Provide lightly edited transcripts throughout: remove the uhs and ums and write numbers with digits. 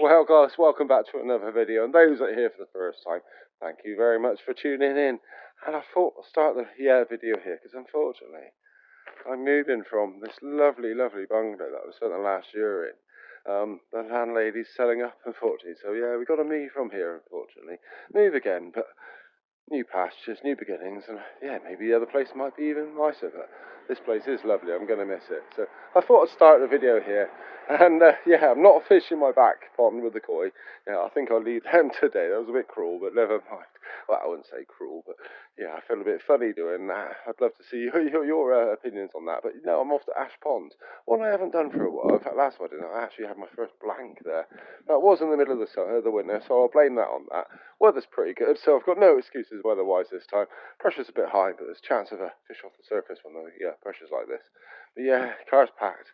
Well guys, welcome back to another video, and those that are here for the first time, thank you very much for tuning in. And I thought I'll start the video here because unfortunately I'm moving from this lovely bungalow that I spent the last year in. The landlady's selling up, unfortunately, so yeah, we got to move from here, unfortunately. Move again, but new pastures, new beginnings, and yeah, maybe the other place might be even nicer, but this place is lovely. I'm going to miss it. So I thought I'd start the video here, and yeah, I'm not fishing my back pond with the koi. Yeah, I think I'll leave them today. That was a bit cruel, but never mind. Well, I wouldn't say cruel, but yeah, I feel a bit funny doing that. I'd love to see your opinions on that, but you know, I'm off to Ash Pond. One I haven't done for a while. In fact, last one I didn't. I actually had my first blank there. That was in the middle of the winter, so I'll blame that on that. Weather's pretty good, so I've got no excuses weather-wise this time. Pressure's a bit high, but there's a chance of a fish off the surface when the pressure's like this. But yeah, car's packed.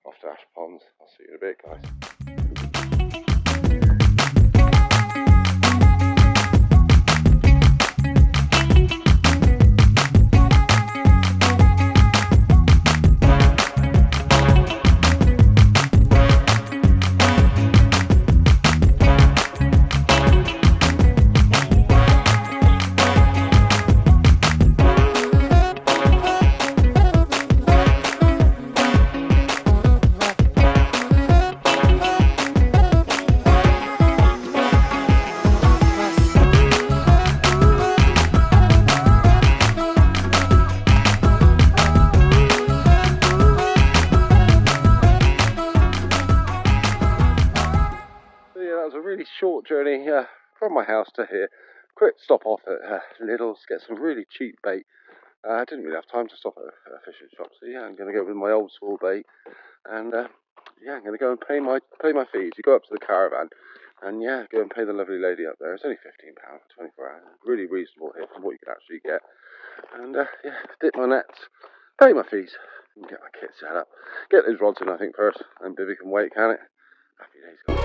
Off to Ash Ponds. I'll see you in a bit, guys. Short journey from my house to here. Quick stop off at Lidl's, get some really cheap bait. I didn't really have time to stop at a fishing shop, so yeah, I'm going to go with my old school bait, and yeah, I'm going to go and pay my fees. You go up to the caravan, and yeah, go and pay the lovely lady up there. It's only £15 for 24 hours, really reasonable here from what you can actually get. And yeah, dip my nets, pay my fees, and get my kit set up. Get those rods in, I think, first, and Bibby can wait, can it? Happy days, guys.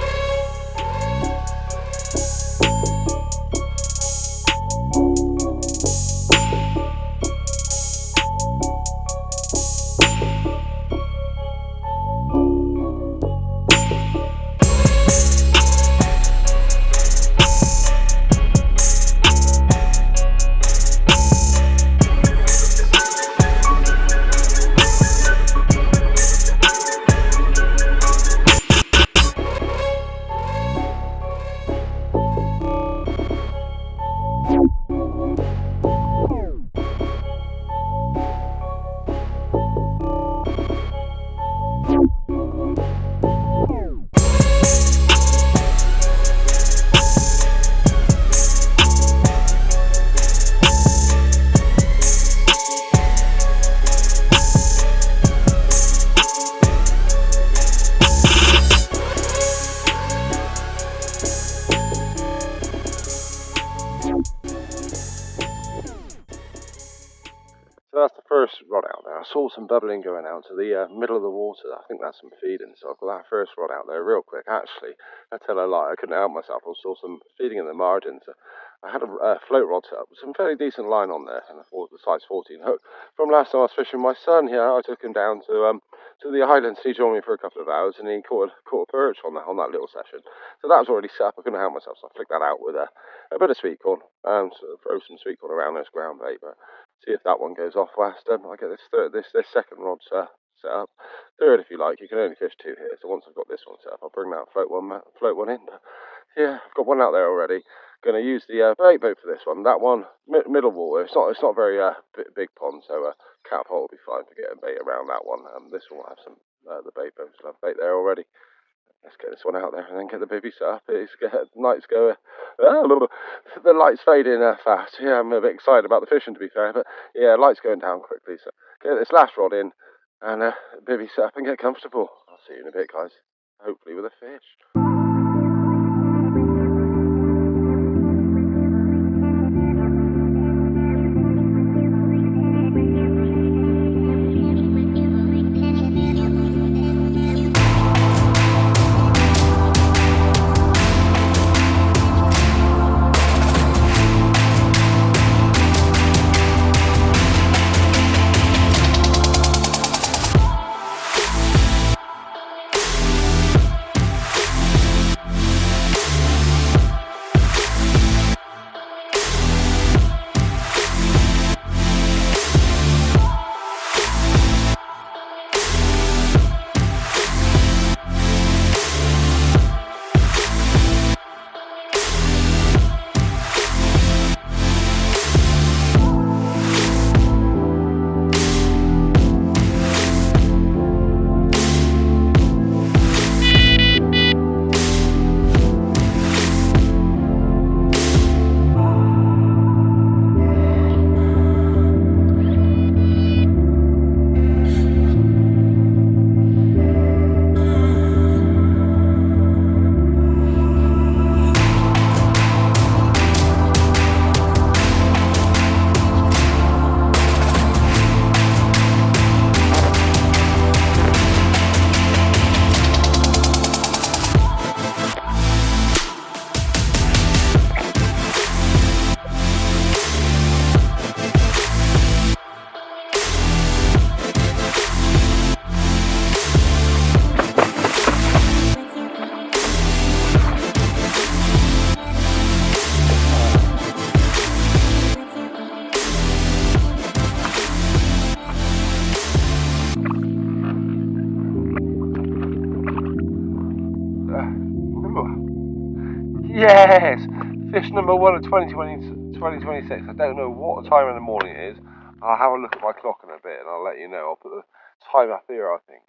So that's the first rod out there. I saw some bubbling going out to the middle of the water. I think that's some feeding, so I've got that first rod out there real quick. Actually, I tell a lie, I couldn't help myself. I saw some feeding in the margin, so I had a float rod set up with some fairly decent line on there, and the size 14 hook. From last time I was fishing my son here, I took him down to the islands. He joined me for a couple of hours, and he caught a perch on that little session. So that was already set up. I couldn't help myself, so I flicked that out with a bit of sweet corn, sort of throw some sweet corn around this ground bait, but see if that one goes off west. I get this second rod set up. Third, if you like. You can only fish two here, so once I've got this one set up, I'll bring that float one in. But yeah, I've got one out there already. Going to use the bait boat for this one. That one, middle water. It's not very big pond, so cat hole will be fine for getting bait around that one. This one will have some the bait boat. So I've bait there already. Let's get this one out there and then get the bibby set up. Nights go. The lights fade in fast. Yeah, I'm a bit excited about the fishing, to be fair, but yeah, lights going down quickly. So get this last rod in and bibby set up and get comfortable. I'll see you in a bit, guys. Hopefully with a fish. Yes! Fish number 1 of 2026. I don't know what time in the morning it is. I'll have a look at my clock in a bit and I'll let you know. I'll put the time up here, I think.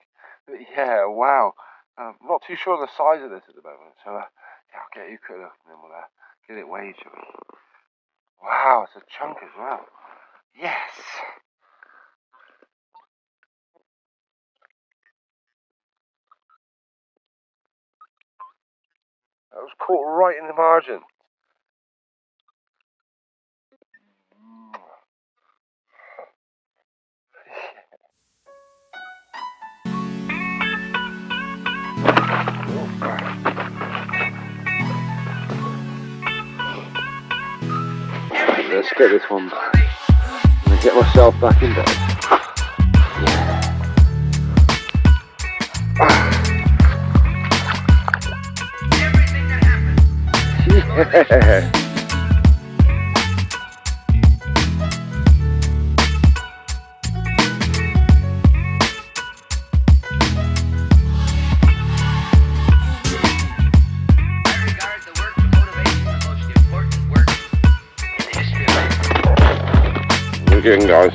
But yeah, wow. I'm not too sure of the size of this at the moment, so yeah, I'll get you cut up and then we'll get it weighed, shall we? Wow, it's a chunk as well. Yes! That was caught right in the margin. Let's get this one back. I'm going to get myself back in bed. Yeah. We're getting guys.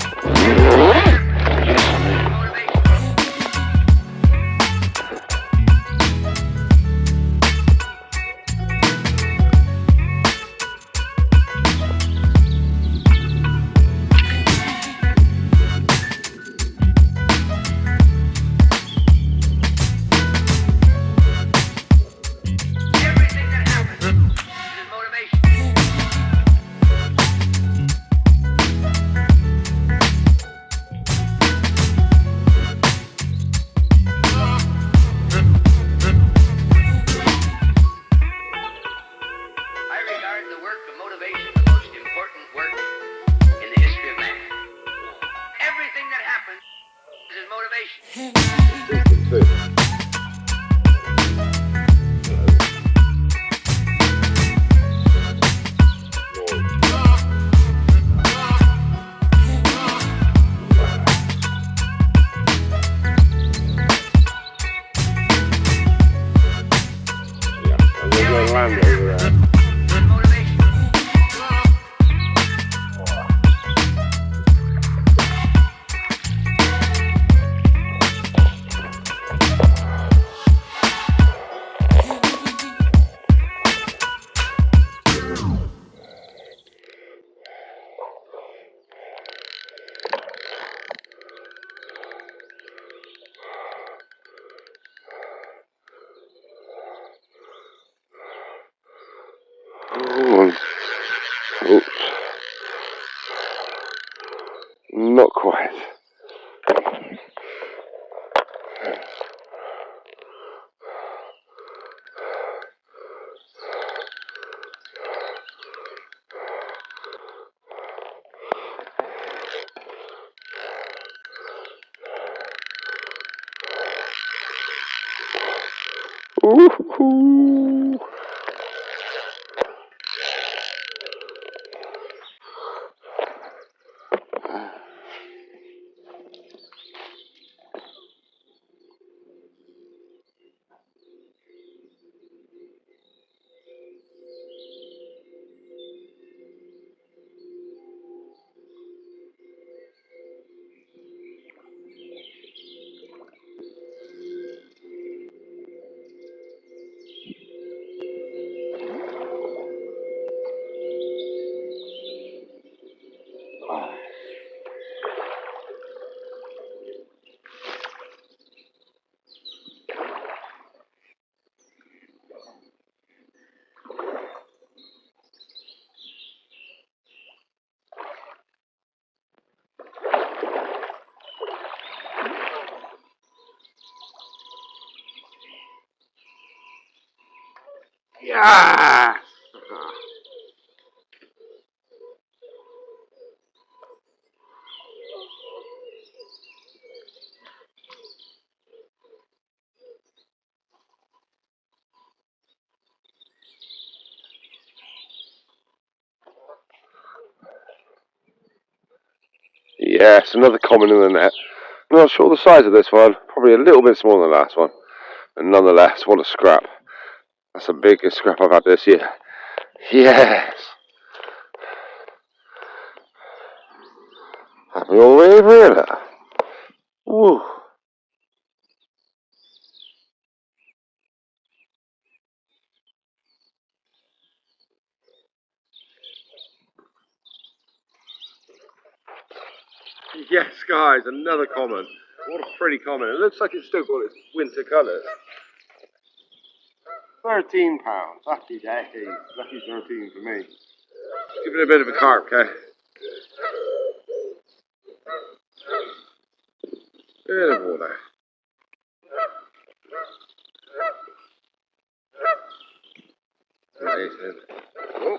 Oops. Not quite. Ooh. Yeah. Yes, another common in the net. I'm not sure the size of this one. Probably a little bit smaller than the last one. And nonetheless, what a scrap. That's the biggest scrap I've had this year. Yes. Happy all the way over here. Woo. Yes, guys, another comment. What a pretty comment. It looks like it's still got its winter colours. £13. Lucky days. Lucky 13 for me. Give it a bit of a carp, okay? Bit of water. Amazing. Oh.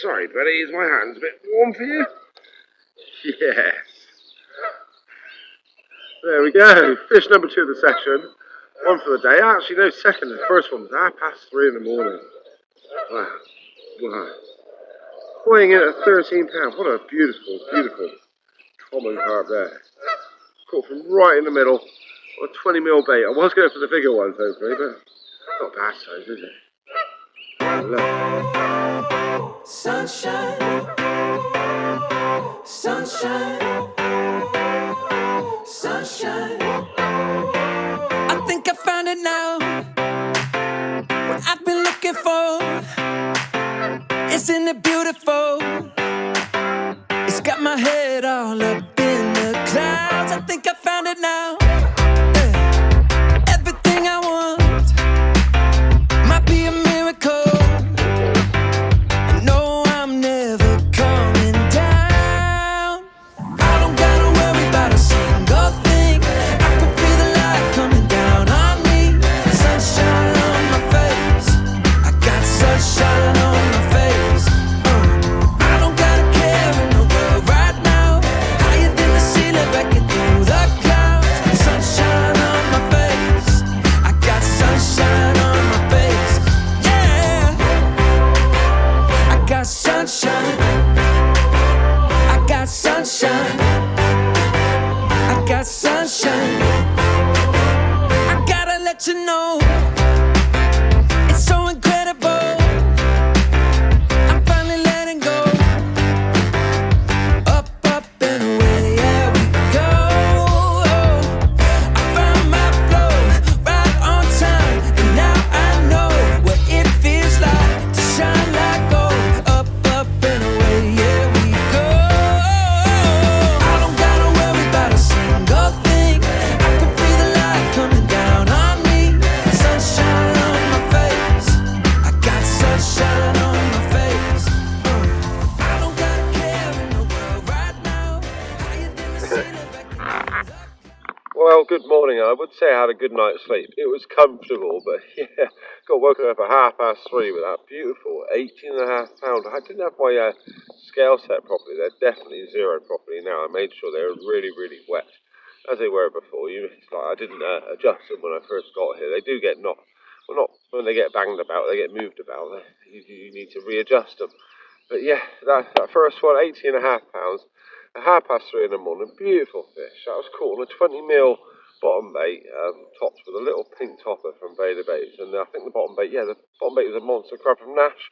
Sorry, buddy, is my hands a bit warm for you? Yes. There we go. Fish number 2 of the session. One for the day. Actually, no, second. The first one was 3:30 in the morning. Wow. Wow. Weighing in at £13. What a beautiful, beautiful common carp there. Caught from right in the middle on a 20mm bait. I was going for the bigger ones, hopefully, but not bad size, is it? Sunshine, sunshine, sunshine. I think I found it now. What I've been looking for. Isn't it beautiful? It's got my head all up in the clouds. I think I found it now. Everything I want might be a miracle. No, I'm never coming down. I don't gotta worry about a single thing. I can feel the light coming down on me. Sunshine on my face. I got sunshine on my face. I don't gotta care in the world right now. Higher than the ceiling, breaking through the clouds. Sunshine on my face. I got sunshine on my face. Yeah, I got sunshine. I got sunshine. I got sunshine. I gotta let you know, it's so incredible. I'm finally letting go. Up, up and away, yeah we go. I found my flow right on time, and now I know what it feels like to shine like gold. Up, up and away, yeah we go. I don't gotta worry about a single thing. I can feel the light coming down on me. Sunshine on my face. I got sunshine on my face. I don't gotta care in the world right now. Higher than the ceiling, back in the Well, good morning. I would say I had a good night's sleep. It was comfortable, but yeah, got woken up at 3:30 with that beautiful 18.5 pound. I didn't have my scale set properly. They're definitely zeroed properly now. I made sure they were really, really wet, as they were before. It's like I didn't adjust them when I first got here. They do get not when they get banged about, they get moved about. You need to readjust them. But yeah, that first one, 18.5 pounds. At 3:30 in the morning, beautiful fish. That was caught on a 20mm bottom bait, topped with a little pink topper from Bader Baits. And I think the bottom bait was a monster crab from Nash.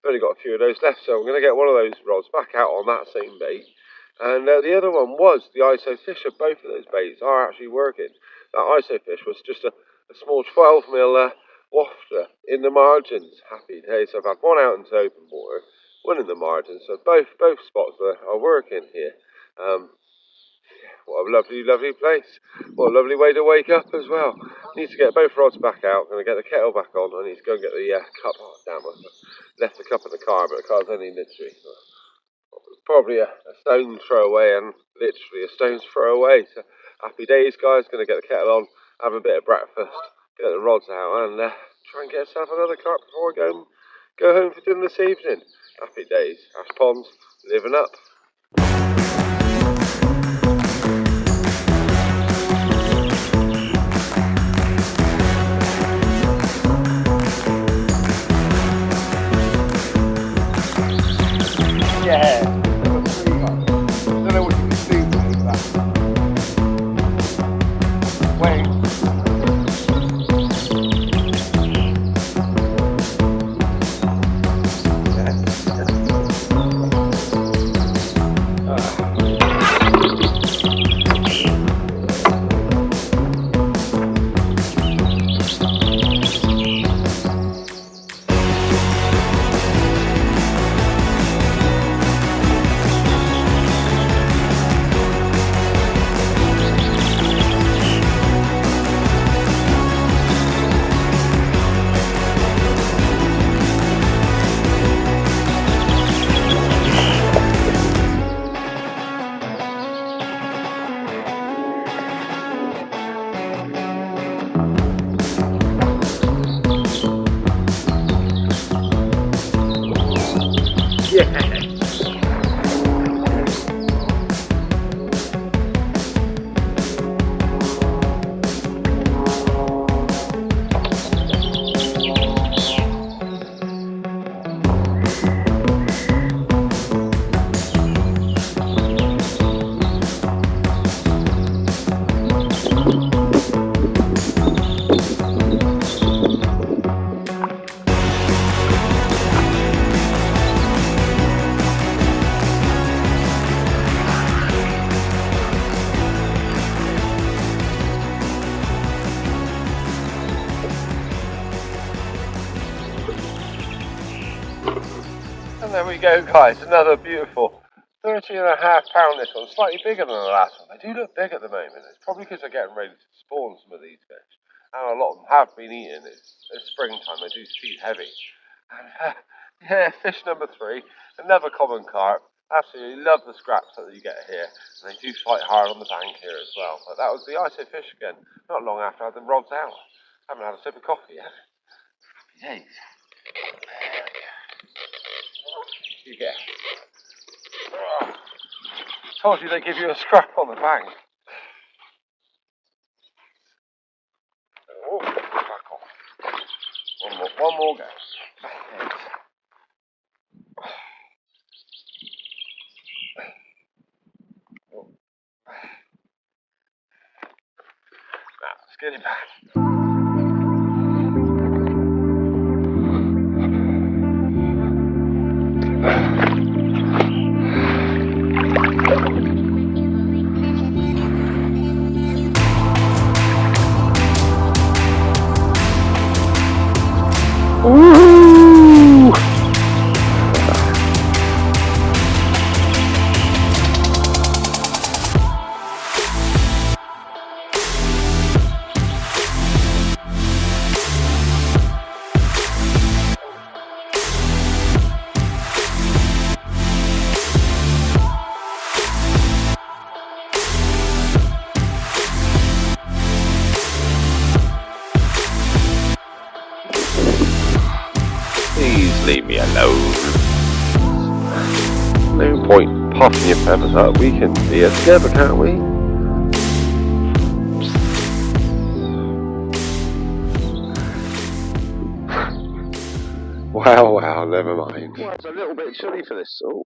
I've only got a few of those left, so I'm going to get one of those rods back out on that same bait. And the other one was the ISO fish. Both of those baits are actually working. That ISO fish was just a small 12mm wafter in the margins. Happy days. So I've had one out into open water, one in the margins. So both spots are working here. What a lovely, lovely place. What a lovely way to wake up as well. Need to get both rods back out. Going to get the kettle back on. I need to go and get the cup. Oh, damn, I left the cup in the car, but the car's only literally probably a stone's throw away, and literally a stone's throw away. So happy days, guys. Going to get the kettle on, have a bit of breakfast, get the rods out, and try and get myself another carp before I go home for dinner this evening. Happy days. Ash Ponds, living up. Yeah, don't know what you can see with that. Wait. And there we go, guys, another beautiful 13.5 pound. This one, slightly bigger than the last one. They do look big at the moment. It's probably because they're getting ready to spawn some of these fish. And a lot of them have been eaten. It's springtime, they do feed heavy. And yeah, fish number 3, another common carp. Absolutely love the scraps that you get here. And they do fight hard on the bank here as well. But that was the ISO fish again. Not long after I had them rods out. Haven't had a sip of coffee yet. Happy days. You get. Told you they give you a scrap on the bank. Oh, back off. One more go. Let's get it back. Woo! Please leave me alone. No point puffing your feathers up. We can be here together, can't we? Wow, never mind. Well, it's a little bit chilly for this. Oh,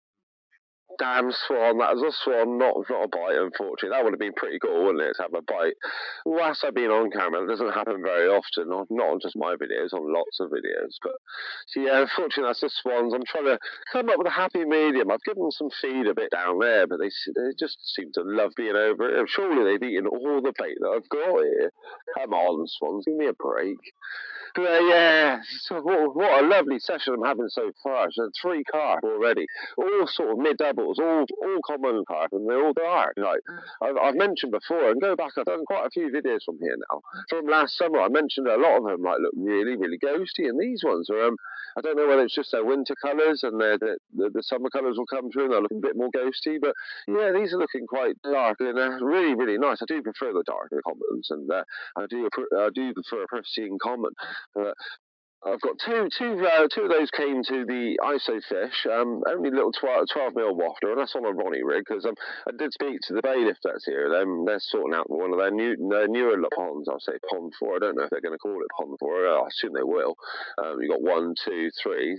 damn swan. That was a swan, not a bite, unfortunately. That would have been pretty cool, wouldn't it, to have a bite? Whilst I've been on camera, it doesn't happen very often, not on just my videos, on lots of videos. But, so yeah, unfortunately, that's the swans. I'm trying to come up with a happy medium. I've given them some feed a bit down there, but they just seem to love being over it. Surely they've eaten all the bait that I've got here. Come on, swans, give me a break. But yeah, so what a lovely session I'm having so far. So 3 carp already, all sort of mid-doubles, all common carp, and they're all dark. Like I've mentioned before, and go back, I've done quite a few videos from here now. From last summer, I mentioned a lot of them like look really, really ghosty, and these ones are I don't know whether it's just their winter colours and the summer colours will come through and they'll look a bit more ghosty, but yeah, these are looking quite dark and really, really nice. I do prefer the darker commons, and I do prefer a pristine common. I've got two of those came to the ISO fish, only little 12mm wafter, and that's on a Ronnie rig, because I did speak to the bailiff that's here. They're sorting out one of their newer ponds. I'll say pond 4. I don't know if they're going to call it pond 4. I assume they will. You've got 1, 2, 3,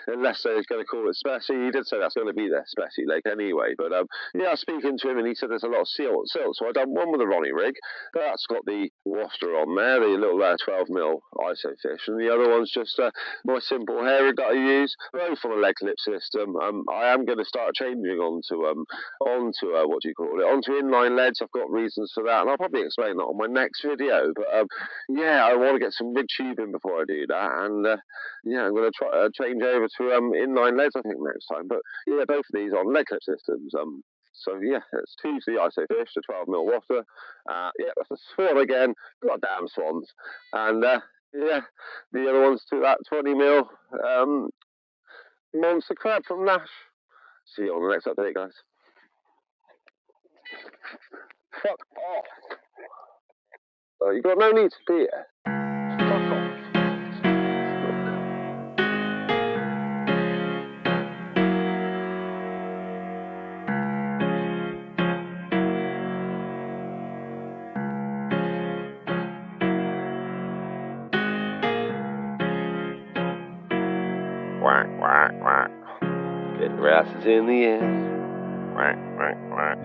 unless they're going to call it specie. He did say that's going to be their specie lake anyway, but yeah, I was speaking to him and he said there's a lot of silt, so I done one with the Ronnie rig. That's got the wafter on there, the little 12mm ISO fish, and the other one's just my simple hair rig that I use, both on a leg clip system. I am going to start changing onto what do you call it, onto inline leads. I've got reasons for that, and I'll probably explain that on my next video. But yeah, I want to get some rig tubing before I do that, and yeah, I'm going to try change over to inline leads I think next time. But yeah, both of these on leg clip systems. So yeah, it's 2 to the ISO fish, the 12mm wafter. Yeah, that's a swan again. Goddamn swans. And yeah, the other one's to that 20mm monster crab from Nash. See you on the next update, guys. Fuck off. Oh, you got no need to be here. Fuck off. Quack, quack, quack. Get your asses in the air. Quack, quack, quack.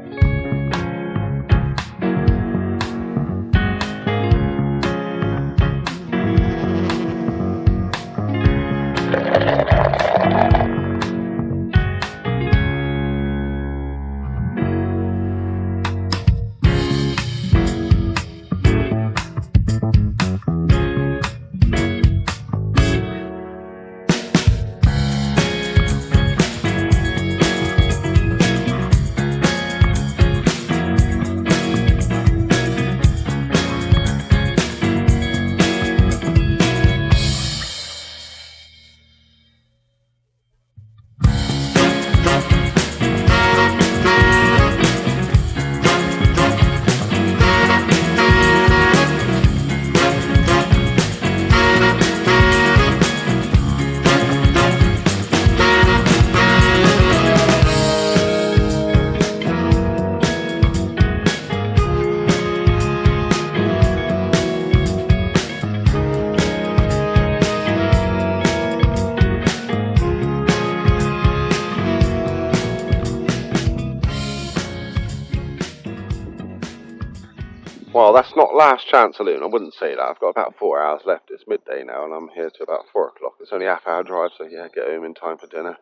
Well, that's not last chance saloon. I wouldn't say that. I've got about 4 hours left. It's midday now, and I'm here till about 4 o'clock. It's only half-hour drive, so yeah, get home in time for dinner.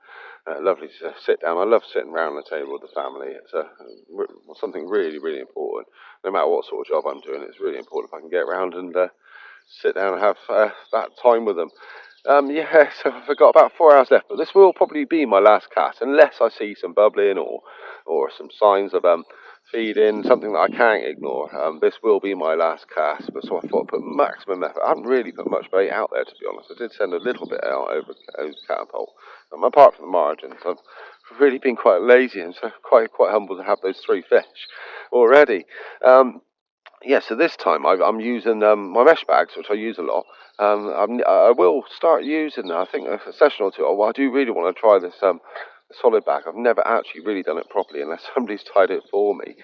Lovely to sit down. I love sitting around the table with the family. It's something really, really important. No matter what sort of job I'm doing, it's really important if I can get around and sit down and have that time with them. Yeah, so I've got about 4 hours left, but this will probably be my last cast, unless I see some bubbling or some signs of feeding, something that I can't ignore. This will be my last cast, but so I thought I'd put maximum effort. I haven't really put much bait out there, to be honest. I did send a little bit out over catapult. Apart from the margins, I've really been quite lazy, and so quite humble to have those 3 fish already. Yeah, so this time I'm using my mesh bags, which I use a lot. I will start using, I think, a session or two. Oh, I do really want to try this solid bag. I've never actually really done it properly unless somebody's tied it for me.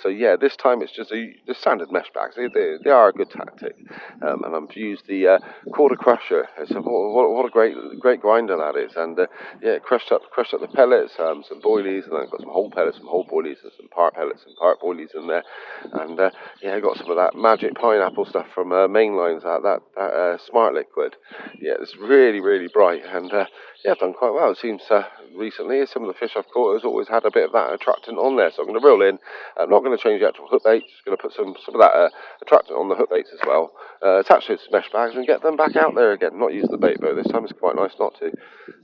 So yeah, this time it's just the standard mesh bags. They are a good tactic. And I've used the quarter crusher. What a great grinder that is. And yeah, crushed up the pellets, some boilies, and then I've got some whole pellets, some whole boilies, and some part pellets and part boilies in there. And yeah, I got some of that magic pineapple stuff from Mainline's, that smart liquid. Yeah, it's really, really bright, and yeah, I've done quite well. It seems recently some of the fish I've caught has always had a bit of that attractant on there, so I'm going to reel in. I'm not going to change the actual hook bait, just going to put some of that attractant on the hook baits as well. Attach those mesh bags and get them back out there again. Not use the bait boat this time, it's quite nice not to.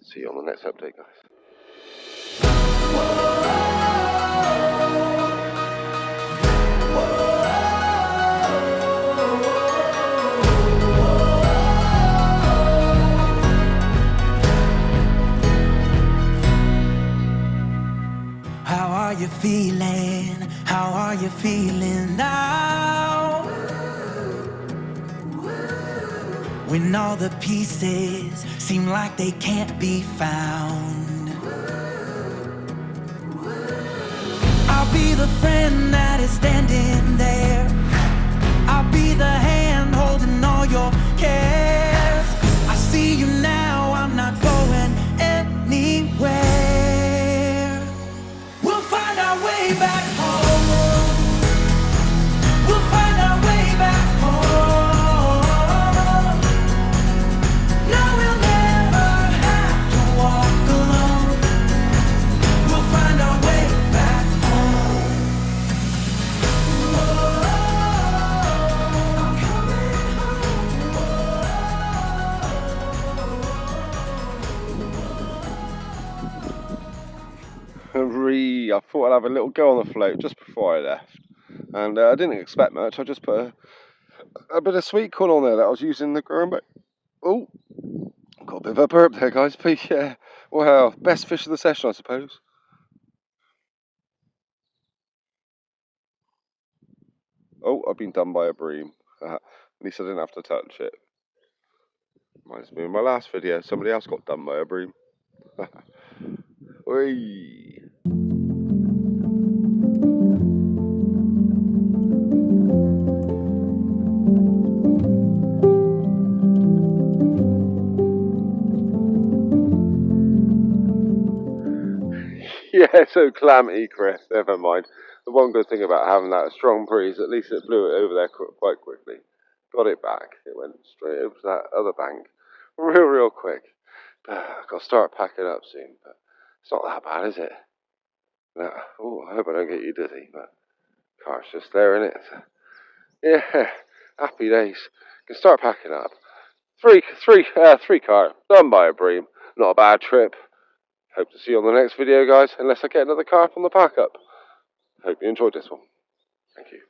See you on the next update, guys. How are you feeling? How are you feeling now? When all the pieces seem like they can't be found. I'll be the friend that is standing there. I'll be the hand holding all your cares. I see you now, I'm not going anywhere. We'll find our way back home. We'll find our way back home. No, we'll never have to walk alone. We'll find our way back home. I'm coming home. I thought I'd have a little go on the float just before I left, and I didn't expect much. I just put a bit of sweet corn on there that I was using the ground. Oh, got a bit of a burp there, guys. But yeah, well, best fish of the session, I suppose. Oh, I've been done by a bream. At least I didn't have to touch it. Reminds me of my last video. Somebody else got done by a bream. Whee! Yeah, so clammy, Chris. Never mind. The one good thing about having that strong breeze, at least it blew it over there quite quickly. Got it back. It went straight over to that other bank, real quick. I've got to start packing up soon, but it's not that bad, is it? No. Oh, I hope I don't get you dizzy, but car's just there, innit? Yeah, happy days. Can start packing up. Three carp done by a bream. Not a bad trip. Hope to see you on the next video, guys, unless I get another carp on the pack up. Hope you enjoyed this one. Thank you.